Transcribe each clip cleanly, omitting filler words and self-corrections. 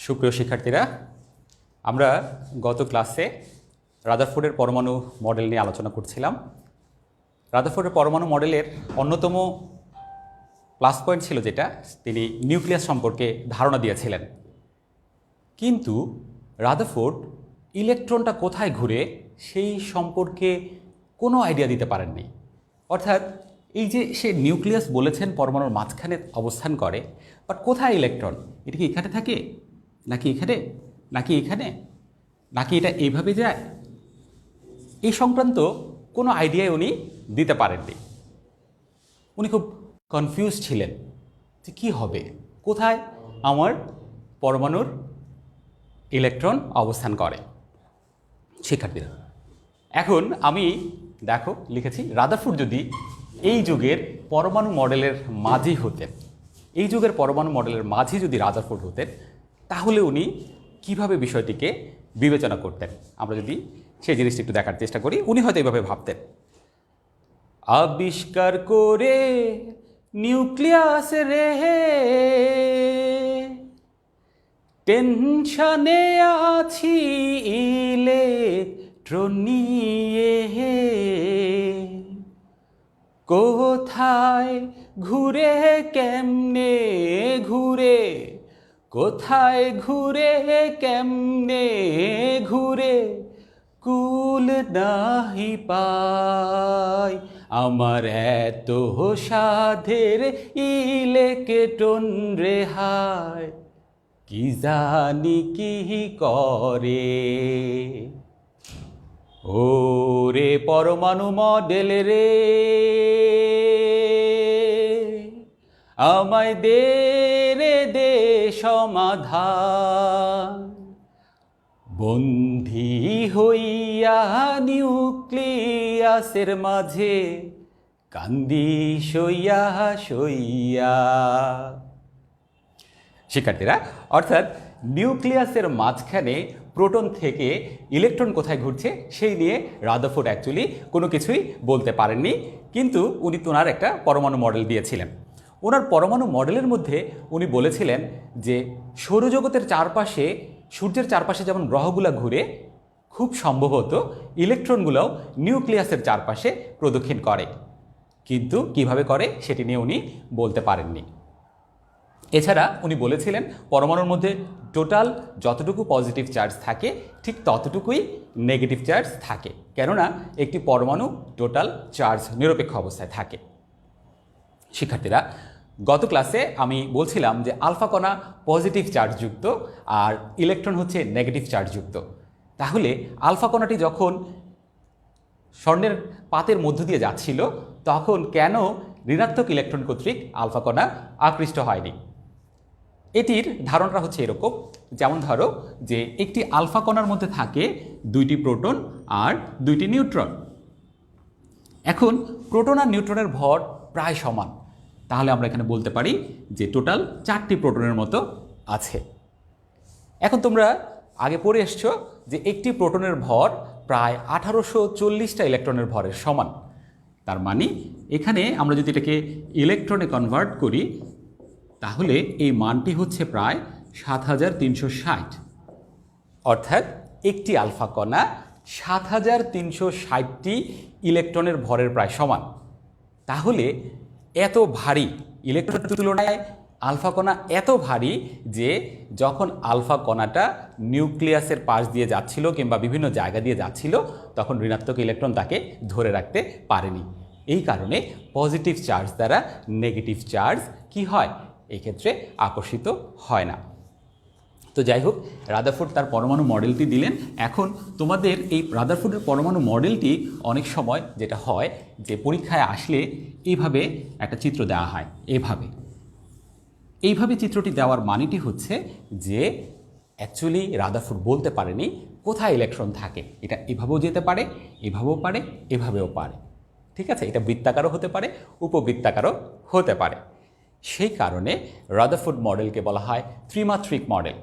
সুপ্রিয় শিক্ষার্থীরা, আমরা গত ক্লাসে রাদারফোর্ডের পরমাণু মডেল নিয়ে আলোচনা করছিলাম। রাদারফোর্ডের পরমাণু মডেলের অন্যতম প্লাস পয়েন্ট ছিল যেটা, তিনি নিউক্লিয়াস সম্পর্কে ধারণা দিয়েছিলেন। কিন্তু রাদারফোর্ড ইলেকট্রনটা কোথায় ঘুরে সেই সম্পর্কে কোনো আইডিয়া দিতে পারেননি। অর্থাৎ এই যে সে নিউক্লিয়াস বলেছেন পরমাণুর মাঝখানে অবস্থান করে, বাট কোথায় ইলেকট্রন? এটা কি এখানে থাকে, নাকি এখানে, নাকি এখানে, নাকি এটা এইভাবে যায়, এই সংক্রান্ত কোনো আইডিয়াই উনি দিতে পারেননি। উনি খুব কনফিউজ ছিলেন যে কী হবে, কোথায় আমার পরমাণুর ইলেকট্রন অবস্থান করে। শিক্ষার্থীরা, এখন আমি দেখো লিখেছি, রাদারফোর্ড যদি এই যুগের পরমাণু মডেলের মাঝি হতেন, এই যুগের পরমাণু মডেলের মাঝি যদি রাদারফোর্ড হতেন, তাহলে উনি কিভাবে বিষয়টিকে বিবেচনা করতেন। আমরা যদি সেই জিনিসটি একটু দেখার চেষ্টা করি, উনি হয়তো এইভাবে ভাবতেন, আবিষ্কার করে নিউক্লিয়াস রে টেনশনে আছি ইলেকট্রন নিয়ে, কোথায় ঘুরে কেমনে ঘুরে, কোথায় ঘুরে কেমনে ঘুরে, কুল নাহি পাই আমার এত সাধের ইলেকট্রন রেহাই, কি জানি কি করে। ও রে পরমাণু মডেল রে, আমায় দে রে দে সমাধান, বন্ধি হইয়া নিউক্লিয়াসের মাঝে কান্দি সইয়া সইয়া। শিক্ষার্থীরা, অর্থাৎ নিউক্লিয়াসের মাঝখানে প্রোটন থেকে ইলেকট্রন কোথায় ঘুরছে সেই নিয়ে রাদারফোর্ড অ্যাকচুয়ালি কোনো কিছুই বলতে পারেননি। কিন্তু উনি ওনার একটা পরমাণু মডেল দিয়েছিলেন। ওনার পরমাণু মডেলের মধ্যে উনি বলেছিলেন যে সৌরজগতের চারপাশে, সূর্যের চারপাশে যেমন গ্রহগুলো ঘুরে, খুব সম্ভবত ইলেকট্রনগুলোও নিউক্লিয়াসের চারপাশে প্রদক্ষিণ করে, কিন্তু কিভাবে করে সেটি নিয়ে উনি বলতে পারেননি। এছাড়া উনি বলেছিলেন পরমাণুর মধ্যে টোটাল যতটুকু পজিটিভ চার্জ থাকে ঠিক ততটুকুই নেগেটিভ চার্জ থাকে, কেননা একটি পরমাণু টোটাল চার্জ নিরপেক্ষ অবস্থায় থাকে। শিক্ষার্থীরা, গত ক্লাসে আমি বলছিলাম যে আলফা কণা পজিটিভ চার্জযুক্ত আর ইলেকট্রন হচ্ছে নেগেটিভ চার্জযুক্ত। তাহলে আলফা কণাটি যখন স্বর্ণের পাতের মধ্য দিয়ে যাচ্ছিল, তখন কেন ঋণাত্মক ইলেকট্রন কর্তৃক আলফা কণা আকৃষ্ট হয়নি? এটির ধারণাটা হচ্ছে এরকম, যেমন ধরো যে একটি আলফা কণার মধ্যে থাকে দুইটি প্রোটন আর দুইটি নিউট্রন। এখন প্রোটন আর নিউট্রনের ভর প্রায় সমান, তাহলে আমরা এখানে বলতে পারি যে টোটাল 4টি প্রোটনের মতো আছে। এখন তোমরা আগে পড়ে এসছো যে একটি প্রোটনের ভর প্রায় 1840টা ইলেকট্রনের ভরের সমান। তার মানে এখানে আমরা যদি এটাকে ইলেকট্রনে কনভার্ট করি, তাহলে এই মানটি হচ্ছে প্রায় 7360। অর্থাৎ একটি আলফা কণা 7360টি ইলেকট্রনের ভরের প্রায় সমান। তাহলে এত ভারী ইলেকট্রনের তুলনায় আলফা কণা এত ভারী যে যখন আলফা কণাটা নিউক্লিয়াসের পাশ দিয়ে যাচ্ছিল কিংবা বিভিন্ন জায়গা দিয়ে যাচ্ছিল, তখন ঋণাত্মক ইলেকট্রন তাকে ধরে রাখতে পারেনি। এই কারণে পজিটিভ চার্জ দ্বারা নেগেটিভ চার্জ কি হয়, এই ক্ষেত্রে আকর্ষিত হয় না। তো যাই হোক, রাদারফোর্ড তার পরমাণু মডেলটি দিলেন। এখন তোমাদের এই রাদারফোর্ডের পরমাণু মডেলটি অনেক সময় যেটা হয় যে পরীক্ষায় আসলে এইভাবে একটা চিত্র দেওয়া হয়, এইভাবে চিত্রটি দেওয়ার মানেটি হচ্ছে যে অ্যাকচুয়ালি রাদারফোর্ড বলতে পারেনি কোথায় ইলেকট্রন থাকে। এটা এভাবেও যেতে পারে, এভাবেও পারে, এভাবেও পারে। ঠিক আছে, এটা বৃত্তাকারও হতে পারে, উপবৃত্তাকারও হতে পারে। সেই কারণে রাদারফোর্ড মডেলকে বলা হয় ত্রিমাত্রিক মডেল,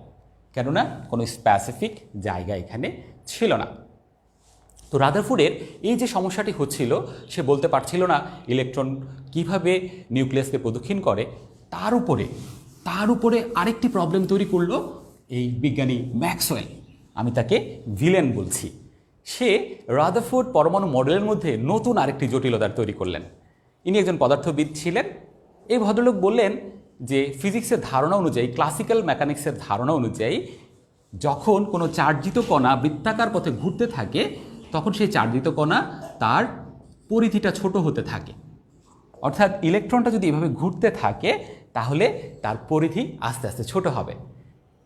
কেননা কোনো স্পেসিফিক জায়গা এখানে ছিল না। তো রাদারফোর্ডের এই যে সমস্যাটি হচ্ছিল, সে বলতে পারছিল না ইলেকট্রন কিভাবে নিউক্লিয়াসকে প্রদক্ষিণ করে। তার উপরে আরেকটি প্রবলেম তৈরি করলো, এই বিজ্ঞানী ম্যাক্সওয়েল, আমি তাকে ভিলেন বলছি, সে রাদারফোর্ড পরমাণু মডেলের মধ্যে নতুন আরেকটি জটিলতা তৈরি করলেন। ইনি একজন পদার্থবিদ ছিলেন। এই ভদ্রলোক বললেন যে ফিজিক্সের ধারণা অনুযায়ী, ক্লাসিক্যাল মেকানিক্সের ধারণা অনুযায়ী, যখন কোনো চার্জিত কণা বৃত্তাকার পথে ঘুরতে থাকে তখন সেই চার্জিত কণা তার পরিধিটা ছোট হতে থাকে। অর্থাৎ ইলেকট্রনটা যদি এভাবে ঘুরতে থাকে তাহলে তার পরিধি আস্তে আস্তে ছোট হবে।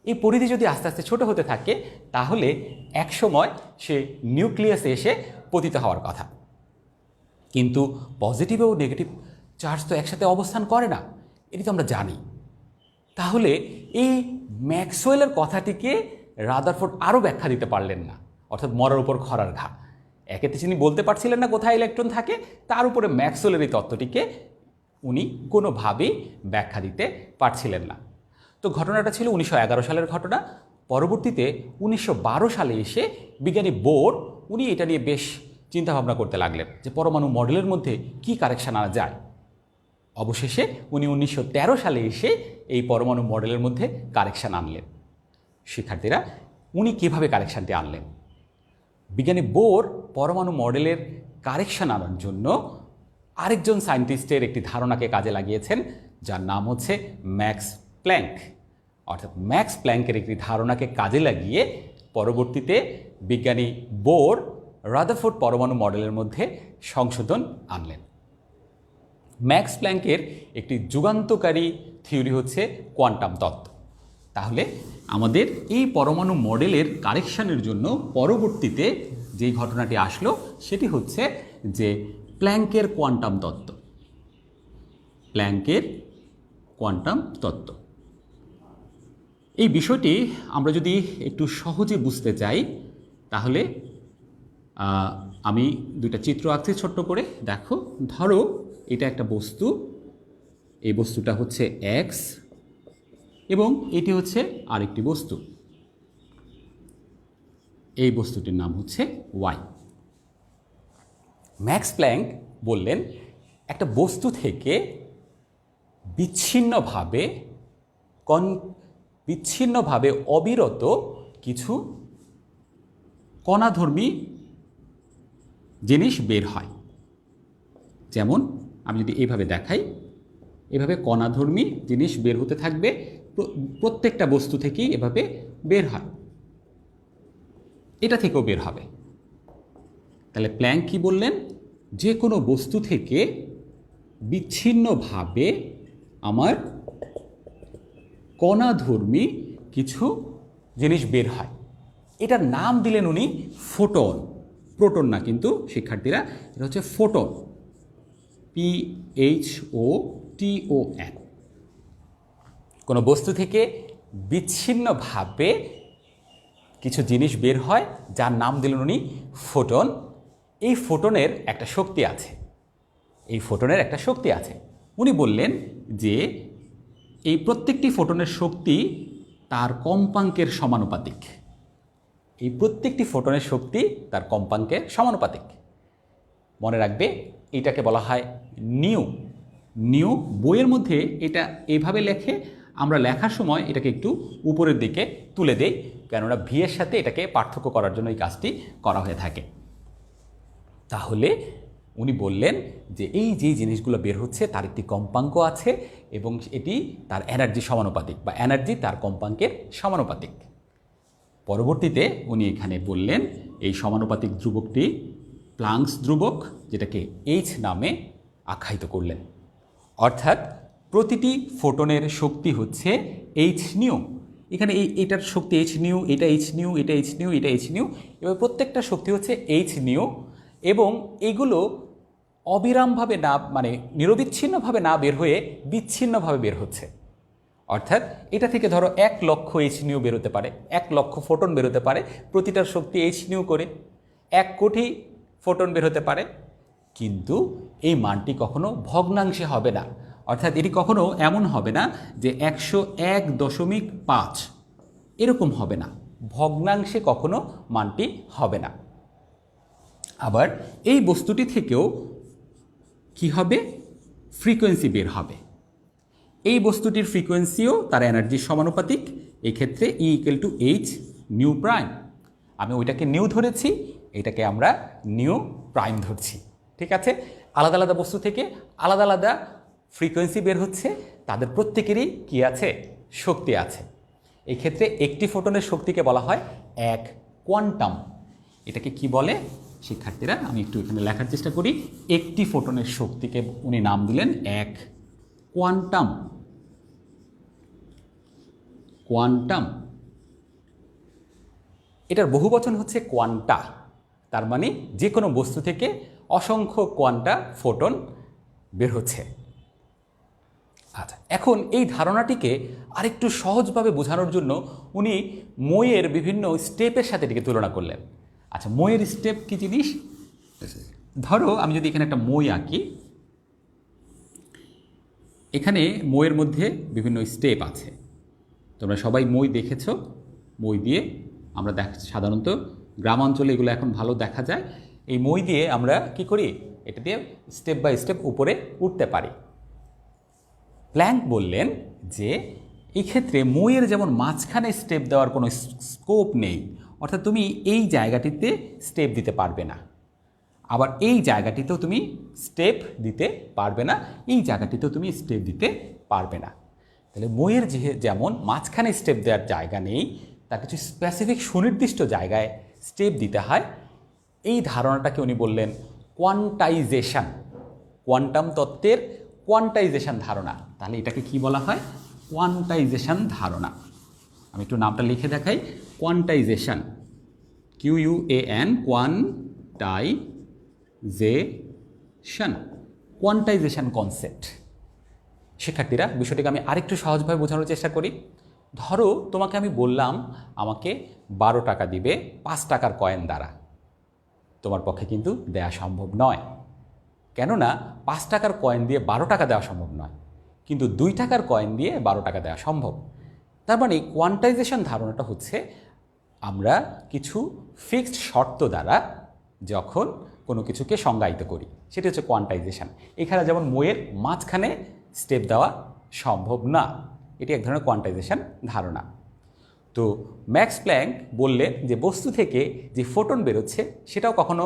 এই পরিধি যদি আস্তে আস্তে ছোট হতে থাকে তাহলে একসময় সে নিউক্লিয়াসে এসে পতিত হওয়ার কথা। কিন্তু পজিটিভ ও নেগেটিভ চার্জ তো একসাথে অবস্থান করে না, এটি তো আমরা জানি। তাহলে এই ম্যাক্সওয়েলের কথাটিকে রাদারফোর্ড আরও ব্যাখ্যা দিতে পারলেন না, অর্থাৎ মরার উপর খরার ঘা। একেতে তিনি বলতে পারছিলেন না কোথায় ইলেকট্রন থাকে, তার উপরে ম্যাক্সওয়েলের এই তত্ত্বটিকে উনি কোনোভাবেই ব্যাখ্যা দিতে পারছিলেন না। তো ঘটনাটা ছিল 1911 সালের ঘটনা। পরবর্তীতে 1912 সালে এসে বিজ্ঞানী বোর উনি এটা নিয়ে বেশ চিন্তাভাবনা করতে লাগলেন যে পরমাণু মডেলের মধ্যে কি কারেকশান আনা যায়। অবশেষে উনি 1913 সালে এসে এই পরমাণু মডেলের মধ্যে কারেকশান আনলেন। শিক্ষার্থীরা, উনি কীভাবে কারেকশানটি আনলেন? বিজ্ঞানী বোর পরমাণু মডেলের কারেকশান আনার জন্য আরেকজন সায়েন্টিস্টের একটি ধারণাকে কাজে লাগিয়েছেন, যার নাম হচ্ছে ম্যাক্স প্ল্যাঙ্ক। অর্থাৎ ম্যাক্স প্ল্যাঙ্কের একটি ধারণাকে কাজে লাগিয়ে পরবর্তীতে বিজ্ঞানী বোর রাদারফোর্ড পরমাণু মডেলের মধ্যে সংশোধন আনলেন। ম্যাক্স প্ল্যাঙ্কের একটি যুগান্তকারী থিওরি হচ্ছে কোয়ান্টাম তত্ত্ব। তাহলে আমাদের এই পরমাণু মডেলের কারেকশানের জন্য পরবর্তীতে যেই ঘটনাটি আসলো সেটি হচ্ছে যে প্ল্যাঙ্কের কোয়ান্টাম তত্ত্ব। প্ল্যাঙ্কের কোয়ান্টাম তত্ত্ব, এই বিষয়টি আমরা যদি একটু সহজে বুঝতে চাই তাহলে আমি দুইটা চিত্র আঁকছি ছোট্ট করে। দেখো, ধরো এটা একটা বস্তু, এই বস্তুটা হচ্ছে এক্স এবং এটি হচ্ছে আরেকটি বস্তু, এই বস্তুটির নাম হচ্ছে ওয়াই। ম্যাক্স প্ল্যাঙ্ক বললেন একটা বস্তু থেকে বিচ্ছিন্নভাবে অবিরত কিছু কণাধর্মী জিনিস বের হয়। যেমন আমি যদি এইভাবে দেখাই, এভাবে কণাধর্মী জিনিস বের হতে থাকবে, প্রত্যেকটা বস্তু থেকেই এভাবে বের হয়, এটা থেকেও বের হবে। তাহলে প্ল্যাঙ্ক কি বললেন? যে কোনো বস্তু থেকে বিচ্ছিন্নভাবে আমার কণাধর্মী কিছু জিনিস বের হয়, এটার নাম দিলেন উনি ফোটন। প্রোটন না কিন্তু শিক্ষার্থীরা, এটা হচ্ছে ফোটন, PHOTON। কোনো বস্তু থেকে বিচ্ছিন্নভাবে কিছু জিনিস বের হয় যার নাম দিলেন উনি ফোটন। এই ফোটনের একটা শক্তি আছে, উনি বললেন যে এই প্রত্যেকটি ফোটনের শক্তি তার কম্পাঙ্কের সমানুপাতিক। মনে রাখবে, এটাকে বলা হয় নিউ। বইয়ের মধ্যে এটা এইভাবে লেখে, আমরা লেখার সময় এটাকে একটু উপরের দিকে তুলে দেই, কেননা ভি এর সাথে এটাকে পার্থক্য করার জন্য এই কাজটি করা হয়ে থাকে। তাহলে উনি বললেন যে এই যে জিনিসগুলো বের হচ্ছে তার একটি কম্পাঙ্ক আছে এবং এটি তার এনার্জি সমানুপাতিক, বা এনার্জি তার কম্পাঙ্কের সমানুপাতিক। পরবর্তীতে উনি এখানে বললেন এই সমানুপাতিক ধ্রুবকটি প্লাঙ্কস ধ্রুবক, যেটাকে এইচ নামে আখ্যায়িত করলেন। অর্থাৎ প্রতিটি ফোটনের শক্তি হচ্ছে এইচ নিউ। এখানে এটার শক্তি এইচ নিউ, এটা এইচ নিউ, এটা এইচ নিউ, এটা এইচ নিউ, এবার প্রত্যেকটা শক্তি হচ্ছে এইচ নিউ, এবং এগুলো অবিরামভাবে না, মানে নিরবিচ্ছিন্নভাবে না বের হয়ে বিচ্ছিন্নভাবে বের হচ্ছে। অর্থাৎ এটা থেকে ধরো 1 লক্ষ এইচ নিউ বেরোতে পারে, 1 লক্ষ ফোটন বেরোতে পারে, প্রতিটার শক্তি এইচ নিউ করে 1 কোটি ফোটন বেরোতে পারে। কিন্তু এই মানটি কখনো ভগ্নাংশে হবে না, অর্থাৎ এটি কখনো এমন হবে না যে 101.5 এরকম হবে না, ভগ্নাংশে কখনো মানটি হবে না। আবার এই বস্তুটি থেকেও কি হবে? ফ্রিকোয়েন্সি বের হবে। এই বস্তুটির ফ্রিকোয়েন্সিও তার এনার্জির সমানুপাতিক এই ক্ষেত্রে E equal to H new prime. আমি ওইটাকে নিউ ধরেছি, এটাকে আমরা নিউ প্রাইম ধরছি। ঠিক আছে, আলাদা আলাদা বস্তু থেকে আলাদা আলাদা ফ্রিকোয়েন্সি বের হচ্ছে, তাদের প্রত্যেকেরই কি আছে, শক্তি আছে। এই ক্ষেত্রে একটি ফোটনের শক্তিকে বলা হয় এক কোয়ান্টাম। এটাকে কি বলে শিক্ষার্থীরা, আমি একটু এখানে লেখার চেষ্টা করি। একটি ফোটনের শক্তিকে উনি নাম দিলেন এক কোয়ান্টাম। কোয়ান্টাম, এটার বহুবচন হচ্ছে কোয়ান্টা। তার মানে যে কোনো বস্তু থেকে অসংখ্য কোয়ান্টা ফোটন বের হচ্ছে। আচ্ছা, এখন এই ধারণাটিকে আরেকটু সহজভাবে বোঝানোর জন্য উনি মইয়ের বিভিন্ন স্টেপের সাথে এটিকে তুলনা করলেন। আচ্ছা, মইয়ের স্টেপ কি জিনিস? ধরো আমি যদি এখানে একটা মই আঁকি, এখানে মইয়ের মধ্যে বিভিন্ন স্টেপ আছে। তোমরা সবাই মই দেখেছো। মই দিয়ে আমরা সাধারণত গ্রাম অঞ্চলে এগুলো এখন ভালো দেখা যায়। এই মই দিয়ে আমরা কি করি, এটা দিয়ে স্টেপ বাই স্টেপ উপরে উঠতে পারি। প্ল্যাঙ্ক বললেন যে এই ক্ষেত্রে মইয়ের যেমন মাঝখানে স্টেপ দেওয়ার কোনো স্কোপ নেই, অর্থাৎ তুমি এই জায়গাটিতে স্টেপ দিতে পারবে না, আবার এই জায়গাটিতেও তুমি স্টেপ দিতে পারবে না, এই জায়গাটিতেও তুমি স্টেপ দিতে পারবে না। তাহলে মইয়ের যেমন মাঝখানে স্টেপ দেওয়ার জায়গা নেই, তার কিছু স্পেসিফিক সুনির্দিষ্ট জায়গায় স্টেপ দিতে হয়। এই ধারণাটাকে উনি বললেন কোয়ান্টাইজেশন, কোয়ান্টাম তত্ত্বের কোয়ান্টাইজেশন ধারণা। তাহলে এটাকে কি বলা হয়? কোয়ান্টাইজেশন ধারণা। আমি একটু নামটা লিখে দেখাই, quantisation, QUAN, quantisation, quantisation concept. শিক্ষার্থীরা, বিষয়টিকে আমি আরেকটু সহজভাবে বোঝানোর চেষ্টা করি। ধরো তোমাকে আমি বললাম আমাকে 12 টাকা দিবে 5 টাকার কয়েন দ্বারা। তোমার পক্ষে কিন্তু দেয়া সম্ভব নয়, কেননা 5 টাকার কয়েন দিয়ে 12 টাকা দেওয়া সম্ভব নয়, কিন্তু 2 টাকার কয়েন দিয়ে 12 টাকা দেওয়া সম্ভব। তার মানে কোয়ান্টাইজেশন ধারণাটা হচ্ছে আমরা কিছু ফিক্সড শর্ত দ্বারা যখন কোনো কিছুকে সংজ্ঞায়িত করি, সেটি হচ্ছে কোয়ান্টাইজেশন। এখানে যেমন মইয়ের মাঝখানে স্টেপ দেওয়া সম্ভব না, এটি এক ধরনের কোয়ান্টাইজেশন ধারণা। তো ম্যাক্স প্ল্যাঙ্ক বললেন যে বস্তু থেকে যে ফোটন বেরোচ্ছে সেটাও কখনো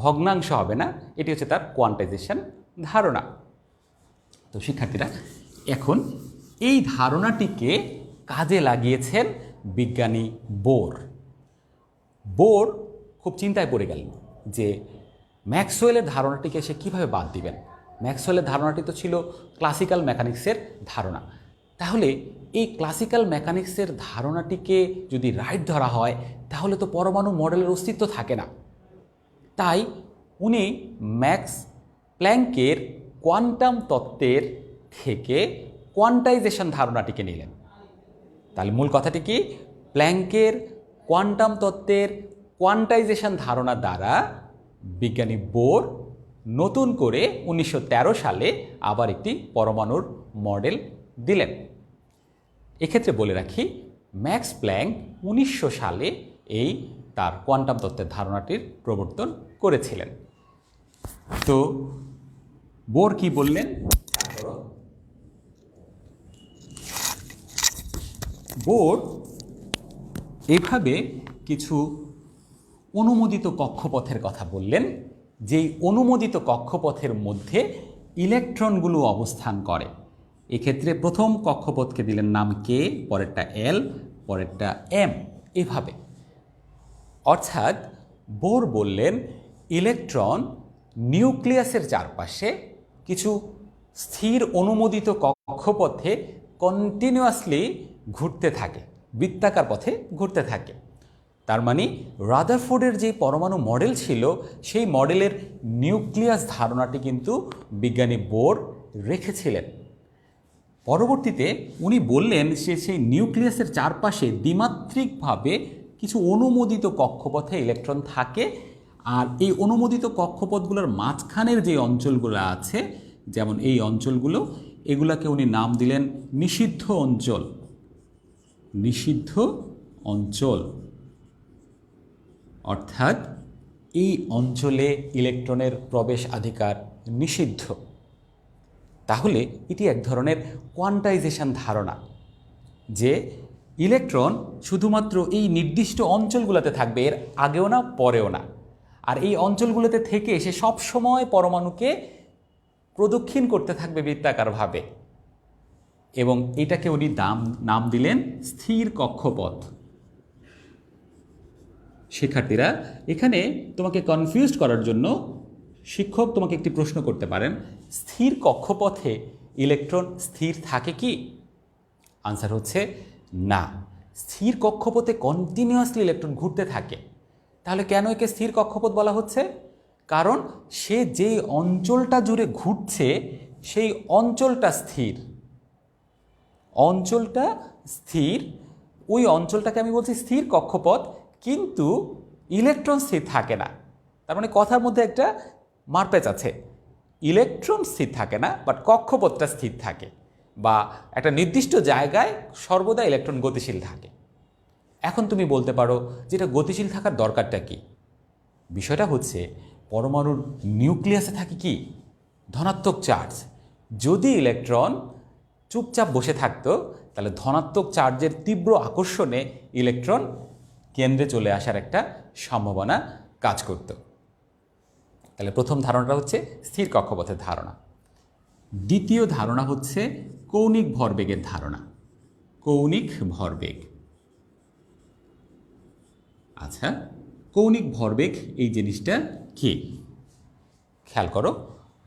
ভগ্নাংশ হবে না, এটি হচ্ছে তার কোয়ান্টাইজেশন ধারণা। তো শিক্ষার্থীরা, এখন এই ধারণাটিকে কাজে লাগিয়েছেন বিজ্ঞানী বোর। বোর খুব চিন্তায় পড়ে গেলেন যে ম্যাক্সওয়েলের ধারণাটিকে সে কীভাবে বাদ দিবেন। ম্যাক্সওয়েলের ধারণাটি তো ছিল ক্লাসিক্যাল মেকানিক্সের ধারণা, তাহলে এই ক্লাসিক্যাল মেকানিক্সের ধারণাটিকে যদি রাইট ধরা হয় তাহলে তো পরমাণু মডেলের অস্তিত্ব থাকে না। তাই উনি ম্যাক্স প্ল্যাঙ্কের কোয়ান্টাম তত্ত্বের থেকে কোয়ান্টাইজেশন ধারণাটিকে নিলেন। তাহলে মূল কথাটি কি? প্ল্যাঙ্কের কোয়ান্টাম তত্ত্বের কোয়ান্টাইজেশন ধারণা দ্বারা বিজ্ঞানী বোর নতুন করে 1913 সালে আবার একটি পরমাণুর মডেল দিলেন। এক্ষেত্রে বলে রাখি, ম্যাক্স প্ল্যাঙ্ক 1900 সালে এই তার কোয়ান্টাম তত্ত্বের ধারণাটির প্রবর্তন করেছিলেন। তো বোর কি বললেন? বোর এইভাবে কিছু অনুমোদিত কক্ষপথের কথা বললেন, যেই অনুমোদিত কক্ষপথের মধ্যে ইলেকট্রনগুলো অবস্থান করে। এক্ষেত্রে প্রথম কক্ষপথকে দিলেন নাম কে, পরেরটা এল, পরেরটা এম, এভাবে। অর্থাৎ বোর বললেন ইলেকট্রন নিউক্লিয়াসের চারপাশে কিছু স্থির অনুমোদিত কক্ষপথে কন্টিনিউয়াসলি ঘুরতে থাকে, বৃত্তাকার পথে ঘুরতে থাকে। তার মানে রাদারফোর্ডের যে পরমাণু মডেল ছিল সেই মডেলের নিউক্লিয়াস ধারণাটি কিন্তু বিজ্ঞানী বোর রেখেছিলেন। পরবর্তীতে উনি বললেন সেই নিউক্লিয়াসের চারপাশে দ্বিমাত্রিকভাবে কিছু অনুমোদিত কক্ষপথে ইলেকট্রন থাকে, আর এই অনুমোদিত কক্ষপথগুলোর মাঝখানের যে অঞ্চলগুলো আছে, যেমন এই অঞ্চলগুলো, এগুলাকে উনি নাম দিলেন নিষিদ্ধ অঞ্চল। নিষিদ্ধ অঞ্চল, অর্থাৎ এই অঞ্চলে ইলেকট্রনের প্রবেশাধিকার নিষিদ্ধ। তাহলে এটি এক ধরনের কোয়ান্টাইজেশন ধারণা যে ইলেকট্রন শুধুমাত্র এই নির্দিষ্ট অঞ্চলগুলোতে থাকবে, এর আগেও না পরেও না। আর এই অঞ্চলগুলোতে থেকে সে সবসময় পরমাণুকে প্রদক্ষিণ করতে থাকবে বৃত্তাকারভাবে, এবং এটাকে উনি নাম দিলেন স্থির কক্ষপথ। শিক্ষার্থীরা, এখানে তোমাকে কনফিউজ করার জন্য শিক্ষক তোমাকে একটি প্রশ্ন করতে পারেন, স্থির কক্ষপথে ইলেকট্রন স্থির থাকে কি? আনসার হচ্ছে না। স্থির কক্ষপথে কন্টিনিউয়াসলি ইলেকট্রন ঘুরতে থাকে। তাহলে কেন একে স্থির কক্ষপথ বলা হচ্ছে? কারণ সে যেই অঞ্চলটা জুড়ে ঘুরছে সেই অঞ্চলটা স্থির। অঞ্চলটা স্থির, ওই অঞ্চলটাকে আমি বলছি স্থির কক্ষপথ, কিন্তু ইলেকট্রন স্থির থাকে না। তার মানে কথার মধ্যে একটা মারপ্যাচ আছে। ইলেকট্রন স্থির থাকে না, বাট কক্ষপথটা স্থির থাকে, বা একটা নির্দিষ্ট জায়গায় সর্বদা ইলেকট্রন গতিশীল থাকে। এখন তুমি বলতে পারো যে এটা গতিশীল থাকার দরকারটা কি? বিষয়টা হচ্ছে পরমাণুর নিউক্লিয়াসে থাকে কি ধনাত্মক চার্জ। যদি ইলেকট্রন চুপচাপ বসে থাকতো তাহলে ধনাত্মক চার্জের তীব্র আকর্ষণে ইলেকট্রন কেন্দ্রে চলে আসার একটা সম্ভাবনা কাজ করত। তাহলে প্রথম ধারণাটা হচ্ছে স্থির কক্ষপথের ধারণা। দ্বিতীয় ধারণা হচ্ছে কৌণিক ভরবেগের ধারণা। কৌণিক ভরবেগ। আচ্ছা, কৌণিক ভরবেগ এই জিনিসটা কি? খেয়াল করো,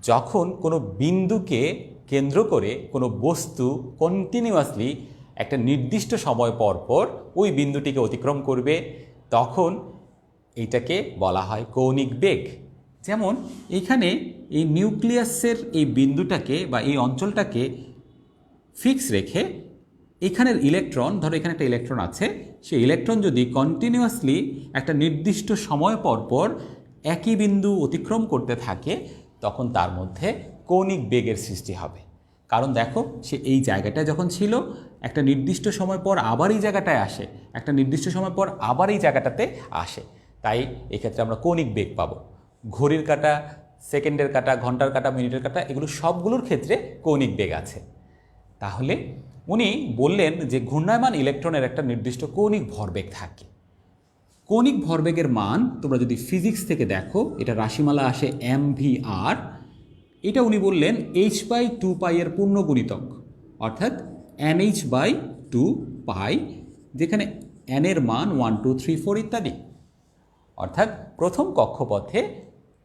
যখন কোনো বিন্দুকে কেন্দ্র করে কোনো বস্তু কন্টিনিউয়াসলি একটা নির্দিষ্ট সময় পর পর ওই বিন্দুটিকে অতিক্রম করবে, তখন এইটাকে বলা হয় কৌণিক বেগ। যেমন এখানে এই নিউক্লিয়াসের এই বিন্দুটাকে বা এই অঞ্চলটাকে ফিক্স রেখে এখানের ইলেকট্রন, ধরো এখানে একটা ইলেকট্রন আছে, সেই ইলেকট্রন যদি কন্টিনিউয়াসলি একটা নির্দিষ্ট সময় পর পর একই বিন্দু অতিক্রম করতে থাকে, তখন তার মধ্যে কৌণিক বেগের সৃষ্টি হবে। কারণ দেখো, সে এই জায়গাটায় যখন ছিল, একটা নির্দিষ্ট সময় পর আবার এই জায়গাটায় আসে, একটা নির্দিষ্ট সময় পর আবার এই জায়গাটাতে আসে। তাই এক্ষেত্রে আমরা কৌণিক বেগ পাবো। ঘড়ির কাঁটা, সেকেন্ডের কাঁটা, ঘন্টার কাঁটা, মিনিটের কাঁটা, এগুলো সবগুলোর ক্ষেত্রে কৌণিক বেগ আছে। তাহলে উনি বললেন যে ঘূর্ণায়মান ইলেকট্রনের একটা নির্দিষ্ট কৌণিক ভরবেগ থাকে। কৌণিক ভরবেগের মান তোমরা যদি ফিজিক্স থেকে দেখো, এটা রাশিমালা আসে mvr। এটা উনি বললেন h/2π এর পূর্ণ গুণিতক, অর্থাৎ nh/2π, যেখানে n এর মান 1 2 3 4 ইত্যাদি। অর্থাৎ প্রথম কক্ষপথে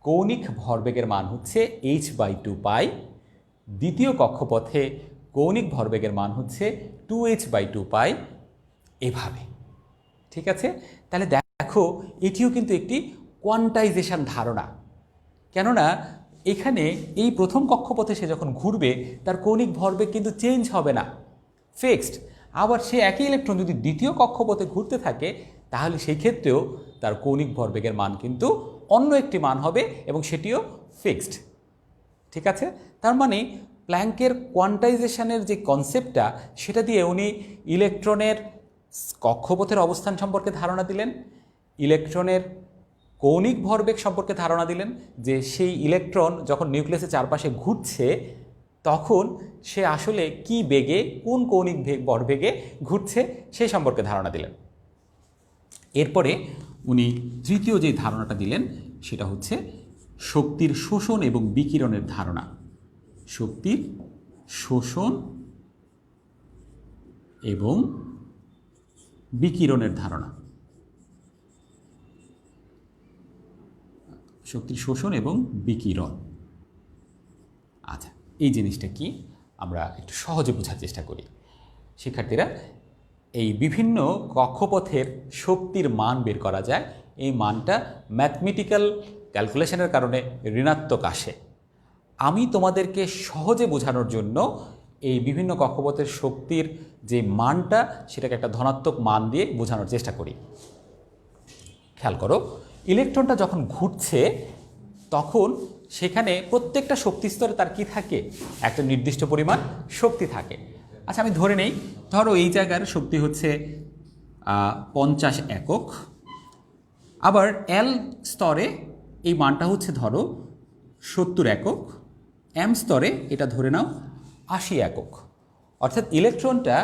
কৌণিক ভরবেগের মান হচ্ছে h/2π, দ্বিতীয় কক্ষপথে কৌণিক ভরবেগের মান হচ্ছে 2h/2π, এভাবে। ঠিক আছে? তাহলে দেখো, এটিও কিন্তু একটি কোয়ান্টাইজেশন ধারণা। কেননা এখানে এই প্রথম কক্ষপথে সে যখন ঘুরবে, তার কৌণিক ভরবেগ কিন্তু চেঞ্জ হবে না, ফিক্সড। আবার সে একই ইলেকট্রন যদি দ্বিতীয় কক্ষপথে ঘুরতে থাকে, তাহলে সেই ক্ষেত্রেও তার কৌণিক ভরবেগের মান কিন্তু অন্য একটি মান হবে, এবং সেটিও ফিক্সড। ঠিক আছে? তার মানে প্ল্যাঙ্কের কোয়ান্টাইজেশনের যে কনসেপ্টটা, সেটা দিয়ে উনি ইলেকট্রনের কক্ষপথের অবস্থান সম্পর্কে ধারণা দিলেন, ইলেকট্রনের কৌণিক ভরবেগ সম্পর্কে ধারণা দিলেন, যে সেই ইলেকট্রন যখন নিউক্লিয়াসের চারপাশে ঘুরছে তখন সে আসলে কি বেগে, কোন কৌণিক ভরবেগে ঘুরছে সেই সম্পর্কে ধারণা দিলেন। এরপরে উনি তৃতীয় যে ধারণাটা দিলেন সেটা হচ্ছে শক্তির শোষণ এবং বিকিরণের ধারণা। শক্তির শোষণ এবং বিকিরণের ধারণা। শক্তির শোষণ এবং বিকিরণ। আচ্ছা, এই জিনিসটা কি আমরা একটু সহজে বোঝার চেষ্টা করি। শিক্ষার্থীরা, এই বিভিন্ন কক্ষপথের শক্তির মান বের করা যায়। এই মানটা ম্যাথমেটিক্যাল ক্যালকুলেশনের কারণে ঋণাত্মক আসে। আমি তোমাদেরকে সহজে বোঝানোর জন্য এই বিভিন্ন কক্ষপথের শক্তির যে মানটা, সেটাকে একটা ধনাত্মক মান দিয়ে বোঝানোর চেষ্টা করি। খেয়াল করো, ইলেকট্রনটা যখন ঘুরছে তখন সেখানে প্রত্যেকটা শক্তি স্তরে তার কি থাকে, একটা নির্দিষ্ট পরিমাণ শক্তি থাকে। আচ্ছা, আমি ধরে নেই, ধরো এই জায়গার শক্তি হচ্ছে 50 একক। আবার এল স্তরে এই মানটা হচ্ছে ধরো 70 একক। এম স্তরে এটা ধরে নাও 80 একক। অর্থাৎ ইলেকট্রনটা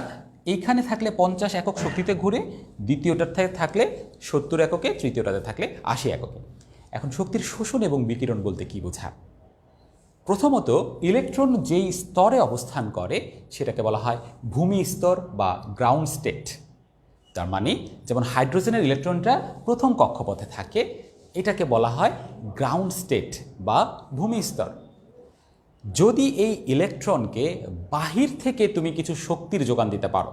এইখানে থাকলে 50 একক শক্তিতে ঘুরে, দ্বিতীয়টাতে থাকলে 70 এককে, তৃতীয়টাতে থাকলে 80 এককে। এখন শক্তির শোষণ এবং বিকিরণ বলতে কি বোঝায়? প্রথমত, ইলেকট্রন যেই স্তরে অবস্থান করে সেটাকে বলা হয় ভূমি স্তর বা গ্রাউন্ড স্টেট। তার মানে যেমন হাইড্রোজেনের ইলেকট্রনটা প্রথম কক্ষপথে থাকে, এটাকে বলা হয় গ্রাউন্ড স্টেট বা ভূমি স্তর। যদি এই ইলেকট্রনকে বাহির থেকে তুমি কিছু শক্তির যোগান দিতে পারো,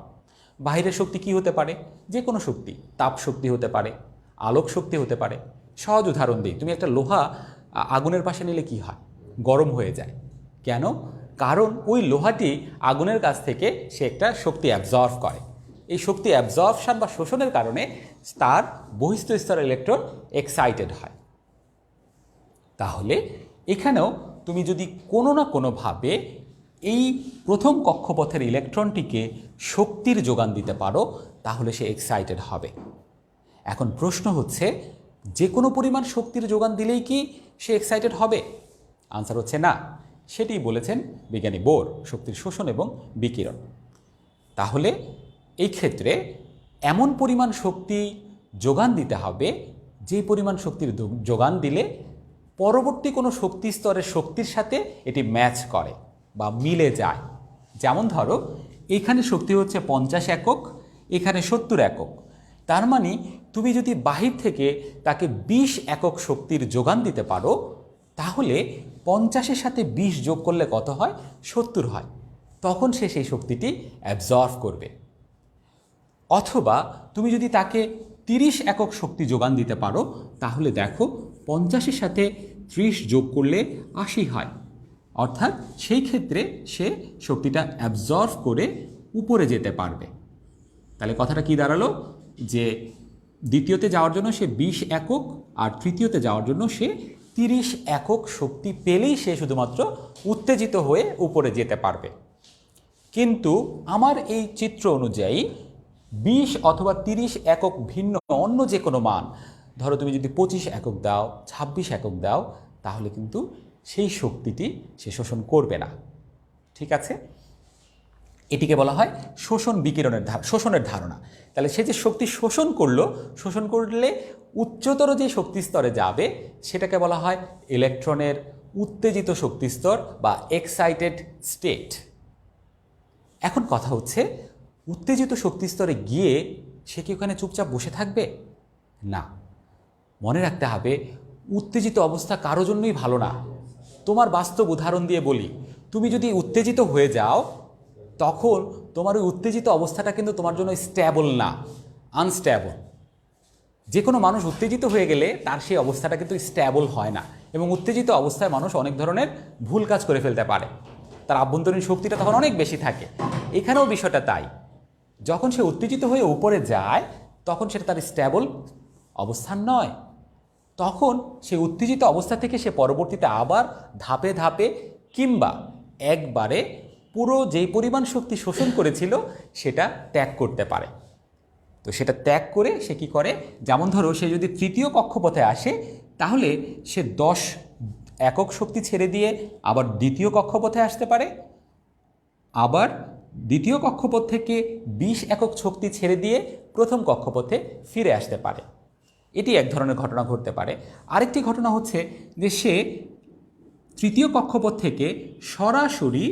বাহিরের শক্তি কি হতে পারে? যে কোনো শক্তি, তাপ শক্তি হতে পারে, আলোক শক্তি হতে পারে। সহজ উদাহরণ দিই, তুমি একটা লোহা আগুনের পাশে নিলে কি হয়? গরম হয়ে যায়। কেন? কারণ ওই লোহাটি আগুনের কাছ থেকে সে একটা শক্তি অ্যাবজর্ভ করে। এই শক্তি অ্যাবজর্পশন বা শোষণের কারণে তার বহিস্থ স্তরের ইলেকট্রন এক্সাইটেড হয়। তাহলে এখানেও তুমি যদি কোনো না কোনোভাবে এই প্রথম কক্ষপথের ইলেকট্রনটিকে শক্তির যোগান দিতে পারো, তাহলে সে এক্সাইটেড হবে। এখন প্রশ্ন হচ্ছে, যে কোনো পরিমাণ শক্তির যোগান দিলেই কি সে এক্সাইটেড হবে? আনসার হচ্ছে না। সেটি বলেছেন বিজ্ঞানী বোর, শক্তির শোষণ এবং বিকিরণ। তাহলে এই ক্ষেত্রে এমন পরিমাণ শক্তি যোগান দিতে হবে যে পরিমাণ শক্তির যোগান দিলে পরবর্তী কোনো শক্তি স্তরের শক্তির সাথে এটি ম্যাচ করে বা মিলে যায়। যেমন ধরো, এখানে শক্তি হচ্ছে 50 একক, এখানে 70 একক। তার মানে তুমি যদি বাহির থেকে তাকে 20 একক শক্তির যোগান দিতে পারো, তাহলে 50-এর সাথে 20 যোগ করলে কত হয়? 70 হয়। তখন সে সেই শক্তিটি অ্যাবজর্ভ করবে। অথবা তুমি যদি তাকে 30 একক শক্তি যোগান দিতে পারো, তাহলে দেখো 50-এর সাথে 30 যোগ করলে 80 হয়। অর্থাৎ সেই ক্ষেত্রে সে শক্তিটা অ্যাবজর্ভ করে উপরে যেতে পারবে। তাহলে কথাটা কি দাঁড়ালো? যে দ্বিতীয়তে যাওয়ার জন্য সে 20 একক, আর তৃতীয়তে যাওয়ার জন্য সে 30 একক শক্তি পেলেই সে শুধুমাত্র উত্তেজিত হয়ে উপরে যেতে পারবে। কিন্তু আমার এই চিত্র অনুযায়ী 20 অথবা 30 একক ভিন্ন অন্য যে কোনো মান, ধরো তুমি যদি 25 একক দাও, 26 একক দাও, তাহলে কিন্তু সেই শক্তিটি সে শোষণ করবে না। ঠিক আছে? এটিকে বলা হয় শোষণের ধারণা। তাহলে সে যে শক্তি শোষণ করলে উচ্চতর যে শক্তি স্তরে যাবে, সেটাকে বলা হয় ইলেকট্রনের উত্তেজিত শক্তি স্তর বা এক্সাইটেড স্টেট। এখন কথা হচ্ছে, উত্তেজিত শক্তি স্তরে গিয়ে সে কি ওখানে চুপচাপ বসে থাকবে? না। মনে রাখতে হবে, উত্তেজিত অবস্থা কারো জন্যই ভালো না। তোমার বাস্তব উদাহরণ দিয়ে বলি, তুমি যদি উত্তেজিত হয়ে যাও, তখন তোমার ওই উত্তেজিত অবস্থাটা কিন্তু তোমার জন্য স্ট্যাবল না, আনস্ট্যাবল। যে কোনো মানুষ উত্তেজিত হয়ে গেলে তার সেই অবস্থাটা কিন্তু স্ট্যাবল হয় না, এবং উত্তেজিত অবস্থায় মানুষ অনেক ধরনের ভুল কাজ করে ফেলতে পারে। তার আভ্যন্তরীণ শক্তিটা তখন অনেক বেশি থাকে। এখানেও বিষয়টা তাই। যখন সে উত্তেজিত হয়ে উপরে যায়, তখন সেটা তার স্ট্যাবল অবস্থান নয়। তখন সে উত্তেজিত অবস্থা থেকে সে পরবর্তীতে আবার ধাপে ধাপে কিংবা একবারে পুরো যেই পরিমাণ শক্তি শোষণ করেছিল সেটা ত্যাগ করতে পারে। তো সেটা ত্যাগ করে সে কি করে? যেমন ধরো, সে যদি তৃতীয় কক্ষপথে আসে, তাহলে সে 10 একক শক্তি ছেড়ে দিয়ে আবার দ্বিতীয় কক্ষপথে আসতে পারে, আবার দ্বিতীয় কক্ষপথ থেকে 20 একক শক্তি ছেড়ে দিয়ে প্রথম কক্ষপথে ফিরে আসতে পারে। এটি এক ধরনের ঘটনা ঘটতে পারে। আরেকটি ঘটনা হচ্ছে যে সে তৃতীয় কক্ষপথ থেকে সরাসরি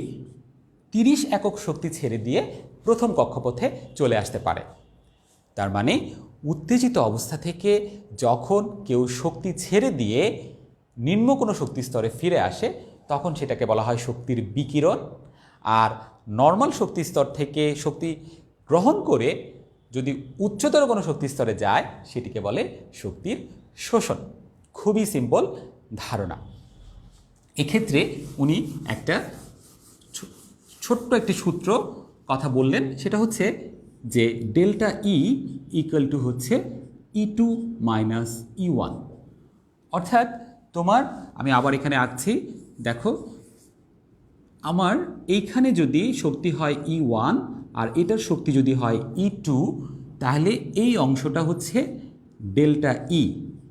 30 একক শক্তি ছেড়ে দিয়ে প্রথম কক্ষপথে চলে আসতে পারে। তার মানে উত্তেজিত অবস্থা থেকে যখন কেউ শক্তি ছেড়ে দিয়ে নিম্ন কোনো শক্তি স্তরে ফিরে আসে, তখন সেটাকে বলা হয় শক্তির বিকিরণ। আর নর্মাল শক্তি স্তর থেকে শক্তি গ্রহণ করে যদি উচ্চতর কোনো শক্তি স্তরে যায়, সেটিকে বলে শক্তির শোষণ। খুবই সিম্পল ধারণা। এক্ষেত্রে উনি একটা ছোট্ট একটি সূত্র কথা বললেন, সেটা হচ্ছে যে ডেল্টা ই ইকুয়াল টু হচ্ছে E2 মাইনাস E1। অর্থাৎ তোমার, আমি আবার এখানে আঁকছি, দেখো আমার এইখানে যদি শক্তি হয় E1 আর এটার শক্তি যদি হয় E2, তাহলে এই অংশটা হচ্ছে ডেল্টা ই,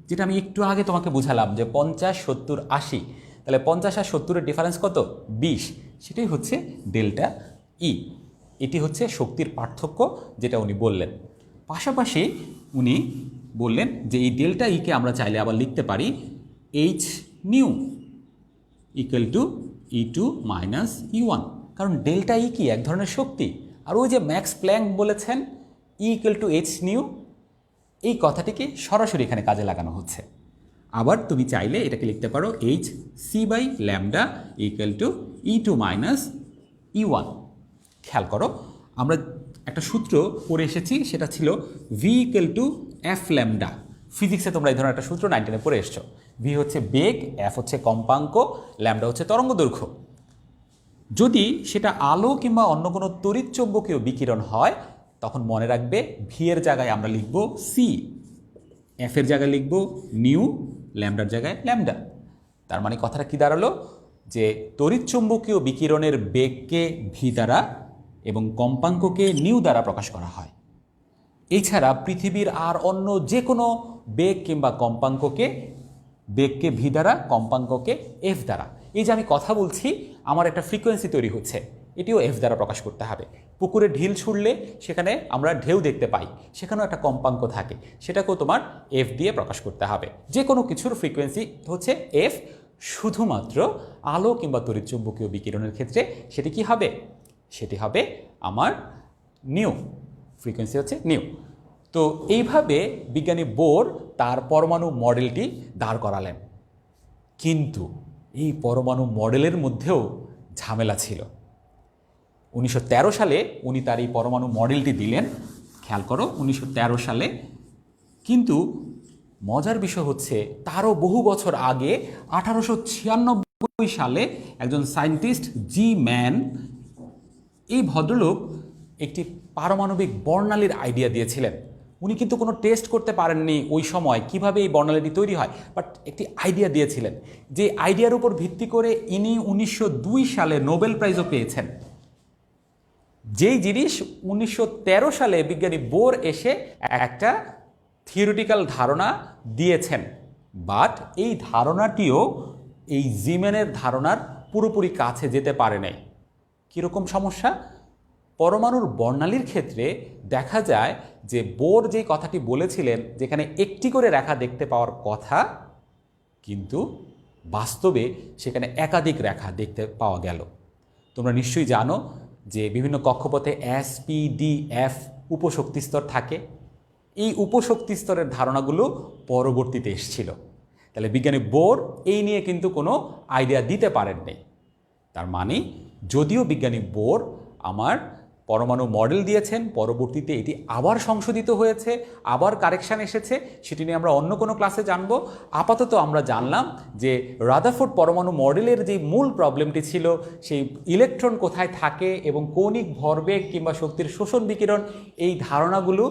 যেটা আমি একটু আগে তোমাকে বুঝালাম যে 50, 70, 80। তাহলে 50 আর 70-এর ডিফারেন্স কত? 20। সেটাই হচ্ছে ডেল্টা ই। এটি হচ্ছে শক্তির পার্থক্য যেটা উনি বললেন। পাশাপাশি উনি বললেন যে এই ডেল্টা ইকে আমরা চাইলে আবার লিখতে পারি H new equal to E2 minus E1, কারণ ডেল্টা ই কি এক ধরনের শক্তি। আর ওই যে ম্যাক্স প্ল্যাঙ্ক বলেছেন E equal to H new, এই কথাটিকে সরাসরি এখানে কাজে লাগানো হচ্ছে। আবার তুমি চাইলে এটাকে লিখতে পারো H C by lambda equal to E2 minus E1। খেয়াল করো, আমরা একটা সূত্র পড়ে এসেছি, সেটা ছিল V equal to F lambda. ফিজিক্সে তোমরা এই ধরনের একটা সূত্র 9-10 পড়ে এসছো। ভি হচ্ছে বেগ, এফ হচ্ছে কম্পাঙ্ক, ল্যামডা হচ্ছে তরঙ্গ দৈর্ঘ্য। যদি সেটা আলো কিংবা অন্য কোনো তড়িৎচুম্বকীয় বিকিরণ হয়, তখন মনে রাখবে ভি এর জায়গায় আমরা লিখব সি, এফ এর জায়গায় লিখব নিউ, ল্যামডার জায়গায় ল্যামডা। তার মানে কথাটা কি দাঁড়ালো যে তড়িৎচুম্বকীয় বিকিরণের বেগকে ভি দ্বারা এবং কম্পাঙ্ককে নিউ দ্বারা প্রকাশ করা হয়। এছাড়া পৃথিবীর আর অন্য যে কোনো বেগ কিংবা কম্পাঙ্ককে, বেগকে ভি দ্বারা, কম্পাঙ্ককে এফ দ্বারা। এই যে আমি কথা বলছি, আমার একটা ফ্রিকোয়েন্সি তৈরি হচ্ছে, এটিও এফ দ্বারা প্রকাশ করতে হবে। পুকুরে ঢিল ছুড়লে সেখানে আমরা ঢেউ দেখতে পাই, সেখানেও একটা কম্পাঙ্ক থাকে, সেটাকেও তোমার এফ দিয়ে প্রকাশ করতে হবে। যে কোনো কিছুর ফ্রিকোয়েন্সি হচ্ছে এফ, শুধুমাত্র আলো কিংবা তড়িৎচুম্বকীয় বিকিরণের ক্ষেত্রে সেটি কি হবে? সেটি হবে আমার নিউ, ফ্রিকোয়েন্সি হচ্ছে নিউ। তো এইভাবে বিজ্ঞানী বোর তার পরমাণু মডেলটি দাঁড় করালেন। কিন্তু এই পরমাণু মডেলের মধ্যেও ঝামেলা ছিল। 1913 সালে উনি তার এই পরমাণু মডেলটি দিলেন। খেয়াল করো, 1913 সালে। কিন্তু মজার বিষয় হচ্ছে তারও বহু বছর আগে 1896 সালে একজন সায়েন্টিস্ট জি ম্যান, এই ভদ্রলোক একটি পারমাণবিক বর্ণালীর আইডিয়া দিয়েছিলেন। উনি কিন্তু কোনো টেস্ট করতে পারেননি ওই সময় কিভাবে এই বর্ণালীটি তৈরি হয়, বাট একটি আইডিয়া দিয়েছিলেন। যে আইডিয়ার উপর ভিত্তি করে ইনি 1902 সালে নোবেল প্রাইজও পেয়েছেন। যেই জিনিস 1913 সালে বিজ্ঞানী বোর এসে একটা থিওরিটিক্যাল ধারণা দিয়েছেন, বাট এই ধারণাটিও এই জিম্যানের ধারণার পুরোপুরি কাছে যেতে পারে নাই। কীরকম সমস্যা? পরমাণুর বর্ণালীর ক্ষেত্রে দেখা যায় যে বোর যে কথাটি বলেছিলেন, যেখানে একটি করে রেখা দেখতে পাওয়ার কথা, কিন্তু বাস্তবে সেখানে একাধিক রেখা দেখতে পাওয়া গেল। তোমরা নিশ্চয়ই জানো যে বিভিন্ন কক্ষপথে এস, পি, ডি, এফ উপশক্তি স্তর থাকে। এই উপশক্তি স্তরের ধারণাগুলো পরবর্তীতে এসেছিল। তাহলে বিজ্ঞানী বোর এই নিয়ে কিন্তু কোনো আইডিয়া দিতে পারেননি। তার মানে যদিও বিজ্ঞানী বোর আমার পরমাণু মডেল দিয়েছেন, পরবর্তীতে এটি আবার সংশোধিত হয়েছে, আবার কারেকশান এসেছে, সেটি নিয়ে আমরা অন্য কোনো ক্লাসে জানব। আপাতত আমরা জানলাম যে রাদারফোর্ড পরমাণু মডেলের যে মূল প্রবলেমটি ছিল, সেই ইলেকট্রন কোথায় থাকে এবং কৌণিক ভরবেগ কিংবা শক্তির শোষণ বিকিরণ, এই ধারণাগুলো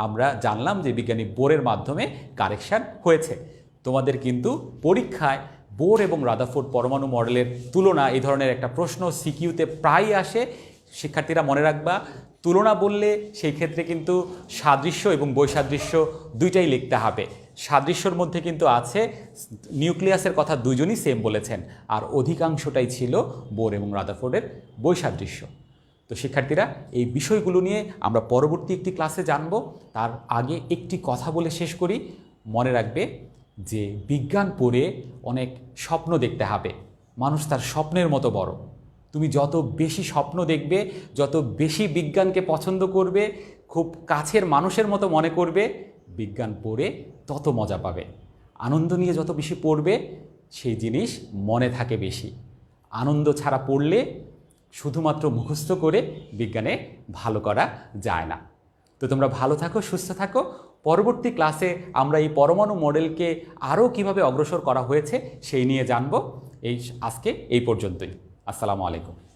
আমরা জানলাম যে বিজ্ঞানী বোরের মাধ্যমে কারেকশান হয়েছে। তোমাদের কিন্তু পরীক্ষায় বোর এবং রাদারফোর্ড পরমাণু মডেলের তুলনা এই ধরনের একটা প্রশ্ন সিকিউতে প্রায় আসে। শিক্ষার্থীরা মনে রাখবা, তুলনা বললে সেই ক্ষেত্রে কিন্তু সাদৃশ্য এবং বৈসাদৃশ্য দুইটাই লিখতে হবে। সাদৃশ্যর মধ্যে কিন্তু আছে নিউক্লিয়াসের কথা দুজনই সেম বলেছেন, আর অধিকাংশটাই ছিল বোর এবং রাদারফোর্ডের বৈসাদৃশ্য। তো শিক্ষার্থীরা, এই বিষয়গুলো নিয়ে আমরা পরবর্তী একটি ক্লাসে জানব। তার আগে একটি কথা বলে শেষ করি। মনে রাখবে যে বিজ্ঞান পড়ে অনেক স্বপ্ন দেখতে হবে। মানুষ তার স্বপ্নের মতো বড়। তুমি যত বেশি স্বপ্ন দেখবে, যত বেশি বিজ্ঞানকে পছন্দ করবে, খুব কাছের মানুষের মতো মনে করবে, বিজ্ঞান পড়ে তত মজা পাবে। আনন্দ নিয়ে যত বেশি পড়বে, সেই জিনিস মনে থাকে বেশি। আনন্দ ছাড়া পড়লে শুধুমাত্র মুখস্থ করে বিজ্ঞানে ভালো করা যায় না। তো তোমরা ভালো থাকো, সুস্থ থাকো। পরবর্তী ক্লাসে আমরা এই পরমাণু মডেলকে আরও কিভাবে অগ্রসর করা হয়েছে সেই নিয়ে জানব। আজকে এই পর্যন্তই। আসসালামু আলাইকুম।